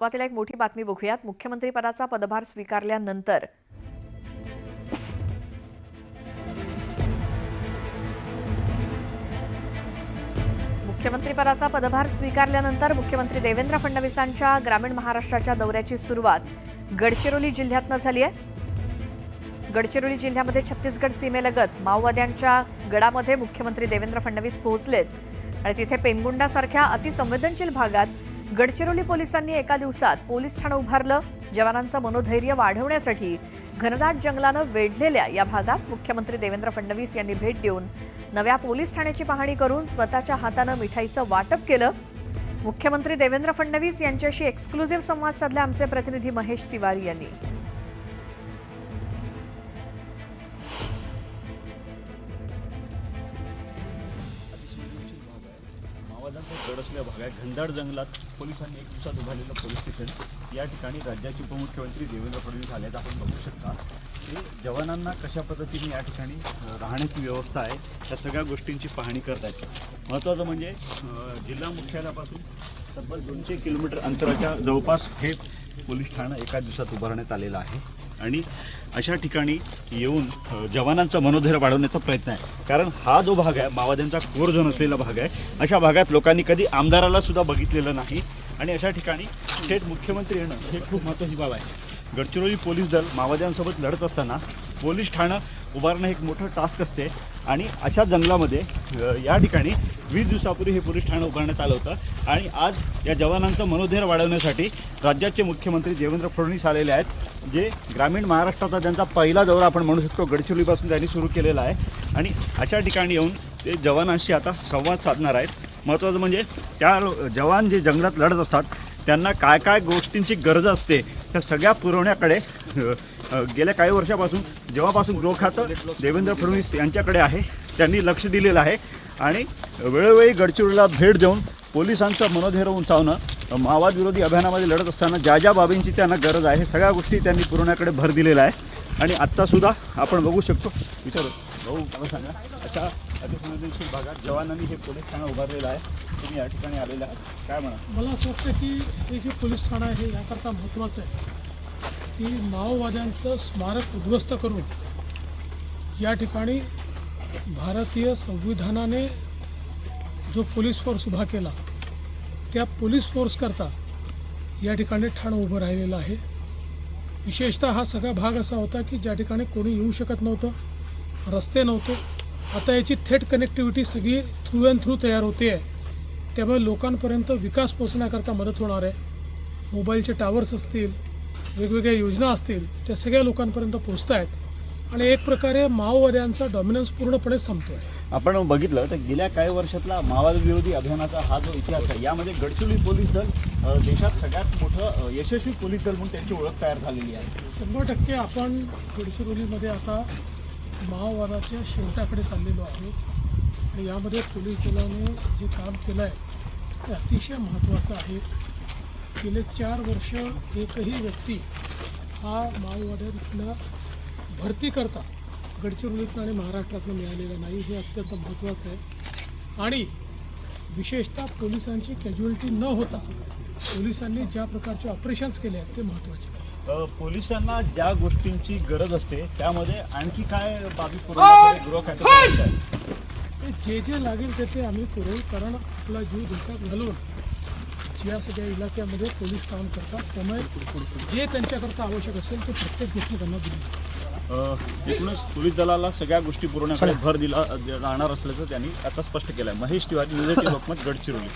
सुरुवातीला एक मोठी बातमी बघूयात। मुख्यमंत्री पदाचा पदभार स्वीकारल्यानंतर मुख्यमंत्री देवेंद्र फडणवीसांच्या ग्रामीण महाराष्ट्राच्या दौऱ्याची सुरुवात गडचिरोली जिल्ह्यातनं झाली आहे। गडचिरोली जिल्ह्यामध्ये छत्तीसगड सीमेलगत माओवाद्यांच्या गडामध्ये मुख्यमंत्री देवेंद्र फडणवीस पोहोचलेत आणि तिथे पेनगुंडासारख्या अतिसंवेदनशील भागात गडचिरोली पोलिसांनी एका दिवसात पोलीस ठाणं उभारलं। जवानांचं मनोधैर्य वाढवण्यासाठी घनदाट जंगलानं वेढलेल्या या भागात मुख्यमंत्री देवेंद्र फडणवीस यांनी भेट देऊन नव्या पोलीस ठाण्याची पाहणी करून स्वतःच्या हातानं मिठाईचं वाटप केलं। मुख्यमंत्री देवेंद्र फडणवीस यांच्याशी एक्सक्लुझिव्ह संवाद साधला आमचे प्रतिनिधी महेश तिवारी यांनी। गड असलेल्या भागात घनदाट जंगलात पोलिसांनी एक दिवसात उभारलेलं पोलीस स्टेशन या ठिकाणी राज्याचे उपमुख्यमंत्री देवेंद्र फडणवीस आल्याचं आपण बघू शकता। हे जवानांना कशा पद्धतीने या ठिकाणी राहण्याची व्यवस्था आहे त्या सगळ्या गोष्टींची पाहणी करत आहेत। महत्त्वाचं म्हणजे जिल्हा मुख्यालयापासून तब्बल 200 किलोमीटर अंतराच्या जवळपास हे पोलीस ठाणं एका दिवसात उभारण्यात आलेलं आहे आणि अशा ठिकाणी येऊन जवानांचं मनोधैर्य वाढवण्याचा प्रयत्न आहे। कारण हा जो भाग आहे माओवाद्यांचा कोर झोन असलेला भाग आहे, अशा भागात लोकांनी कधी आमदाराला सुद्धा बघितलेलं नाही आणि अशा ठिकाणी थेट मुख्यमंत्री येणं हे खूप महत्त्वाची बाब आहे। गडचिरोली पोलीस दल माओवाद्यांसोबत लढत असताना पोलीस ठाणं उभारणं एक मोठं टास्क असते आणि अशा जंगलामध्ये या ठिकाणी 20 दिवसापूर्वी हे पोलीस ठाणं उभारण्यात आलं होतं आणि आज या जवानांचं मनोधैर्य वाढवण्यासाठी राज्याचे मुख्यमंत्री देवेंद्र फडणवीस आलेले आहेत। जे ग्रामीण महाराष्ट्राचा त्यांचा पहिला दौरा आपण म्हणू शकतो गडचिरोलीपासून त्यांनी सुरू केलेला आहे आणि अशा ठिकाणी येऊन ते जवानांशी आता संवाद साधणार आहेत। महत्त्वाचं म्हणजे त्या जवान जे जंगलात लढत असतात त्यांना काय काय गोष्टींची गरज असते त्या सगळ्या पुरवण्याकडे गेल्या काही वर्षापासून जेव्हापासून गृह खातं देवेंद्र फडणवीस यांच्याकडे आहे त्यांनी लक्ष दिलेलं आहे आणि वेळोवेळी गडचिरोलीला भेट देऊन पोलिसांचं मनोधैर्य उंचावणं, माओवाद विरोधी अभियानामध्ये लढत असताना ज्या ज्या बाबींची त्यांना गरज आहे सगळ्या गोष्टी त्यांनी पुरवण्याकडे भर दिलेला आहे। आणि आत्तासुद्धा आपण बघू शकतो विचारू भाऊ मला सांगा, अशा अतिसंवेदनशील भागात जवानांनी हे पोलीस ठाणं उभारलेलं आहे, तुम्ही या ठिकाणी आलेलं आहे, काय म्हणा? मला असं वाटतं की हे जे पोलीस ठाणं आहे हे याकरता महत्त्वाचं आहे की माओवाद्यांचं स्मारक उद्ध्वस्त करून या ठिकाणी भारतीय संविधानाने जो पोलीस फोर्स उभा केला त्या पोलीस फोर्सकरता या ठिकाणी ठाणं उभं राहिलेलं आहे। विशेषतः हा सगळा भाग असा होता की ज्या ठिकाणी कोणी येऊ शकत नव्हतं, रस्ते नव्हते। आता याची थेट कनेक्टिव्हिटी सगळी थ्रू अँड थ्रू तयार होते आहे, त्यामुळे लोकांपर्यंत विकास पोहोचण्याकरता मदत होणार आहे। मोबाईलचे टावर्स असतील, वेगवेगळ्या योजना असतील, त्या सगळ्या लोकांपर्यंत पोहोचत आहेत आणि एक प्रकारे माओवाद्यांचा डॉमिनन्स पूर्णपणे संपतो आहे। आपण बघितलं तर गेल्या काही वर्षातला माओवाद विरोधी अभियानाचा हा जो इतिहास आहे यामध्ये गडचिरोली पोलीस दल देशात सगळ्यात मोठं यशस्वी पोलीस दल म्हणून त्यांची ओळख तयार झालेली आहे। 100% आपण गडचिरोलीमध्ये आता माओवादाच्या शेवटाकडे चाललेलो आहोत आणि यामध्ये पोलीस दलाने जे काम केलं आहे ते अतिशय महत्त्वाचं आहे। गेले 4 वर्ष एकही व्यक्ती हा माओवाद्यांना भरती करता गडचिरोलीतनं आणि महाराष्ट्रातनं मिळालेला नाही, हे अत्यंत महत्त्वाचं आहे। आणि विशेषतः पोलिसांची कॅज्युअलिटी न होता पोलिसांनी ज्या प्रकारचे ऑपरेशन्स केले आहेत ते महत्त्वाचे आहे। पोलिसांना ज्या गोष्टींची गरज असते त्यामध्ये आणखी काय बाबी पुरवण्याकडे गृह खातं आहे? जे जे लागेल ते आम्ही पुरवू, कारण आपला जीव धोक्यात घालून ज्या सगळ्या इलाक्यामध्ये पोलीस काम करतात त्यामुळे जे त्यांच्याकरता आवश्यक असेल ते प्रत्येक गोष्टी त्यांना दिली। एकूणच पोलीस दलाला सगळ्या गोष्टी पुरवण्याकडे भर दिला जाणार असल्याचं त्यांनी आता स्पष्ट केलं आहे। महेश तिवारी, न्यूज 18 लोकमत, गडचिरोली।